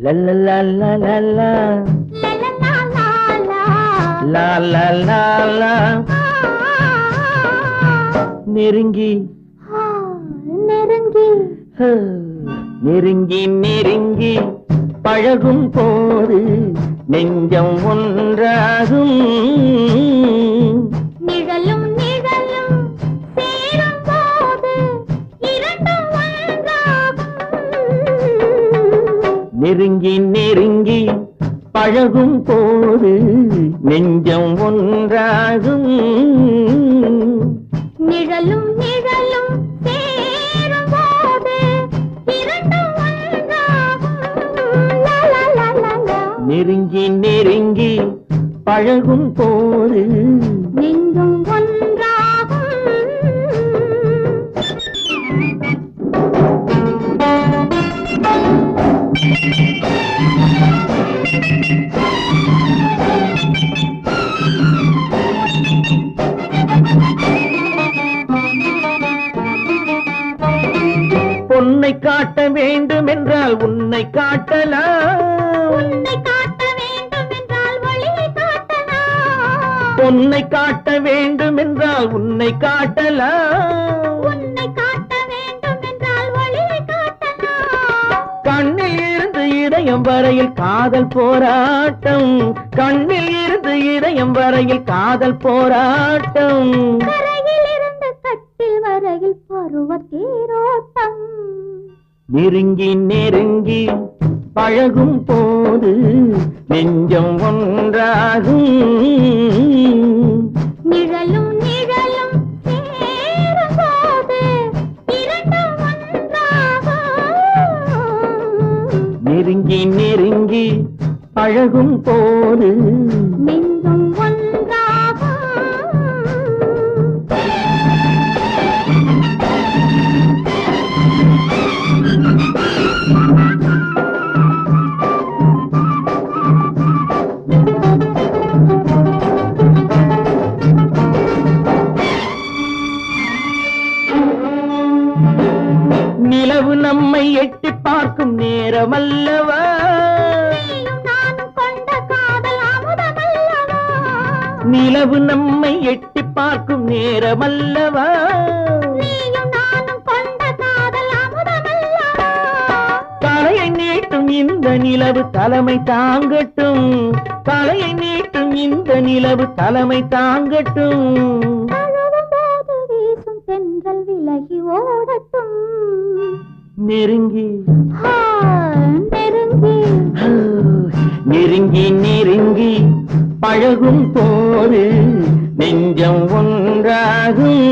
லா லா லா லா லா லா லா லா நெருங்கி நெருங்கி நெருங்கி நெருங்கி பழகும் போது நெஞ்சம் ஒன்றாகும் நிழலும் நிழலும் சேரும் போது இரண்டும் ஒன்றாகும் நெருங்கி நெருங்கி பழகும் போது நெஞ்சம் ஒன்றாகும் நிழலும் நிழலும் சேரும் போது இரண்டும் ஒன்றாகும் லா லா லா லா லா நெருங்கி நெருங்கி பழகும் போது நெஞ்சும் ஒன்றாகும் பொன்னை காட்ட வேண்டும் என்றால் உன்னை காட்டலாம் உன்னை காட்ட வேண்டும் என்றால் ஒளியை காட்டலாம் பொன்னை காட்ட வேண்டும் என்றால் உன்னை காட்டலாம் உன்னை காட்ட வேண்டும் என்றால் ஒளியை காட்டலாம் கண்ணில் இருந்து இதயம் வரையில் காதல் போராட்டம் கண்ணில் இருந்து இதயம் வரையில் காதல் போராட்டம் கரையில் இருந்து கட்டில் வரையில் பருவ தேரோட்டம் நெருங்கி நெருங்கி பழகும் போது நெஞ்சம் ஒன்றாகும் நிழலும் நிழலும் சேரும் போது இரண்டும் ஒன்றாகும் நெருங்கி நெருங்கி பழகும் போது நெஞ்சும் ஒன்றாகும் நிலவு நம்மை எட்டி பார்க்கும் நேரமல்லவா நீயும் நானும் கொண்ட காதல் அமுதமல்லவா நிலவு நம்மை எட்டி பார்க்கும் நேரமல்லவா நீயும் நானும் கொண்ட காதல் அமுதமல்லவா தலையை நீட்டும் இந்த நிலவு தலைமை தாங்கட்டும் தலையை நீட்டும் இந்த நிலவு தலைமை தாங்கட்டும் தழுவும் போது வீசும் தென்றல் விலகி ஓடட்டும் நெருங்கி நெருங்கி நெருங்கி நெருங்கி பழகும் போது நெஞ்சம் ஒன்றாகும்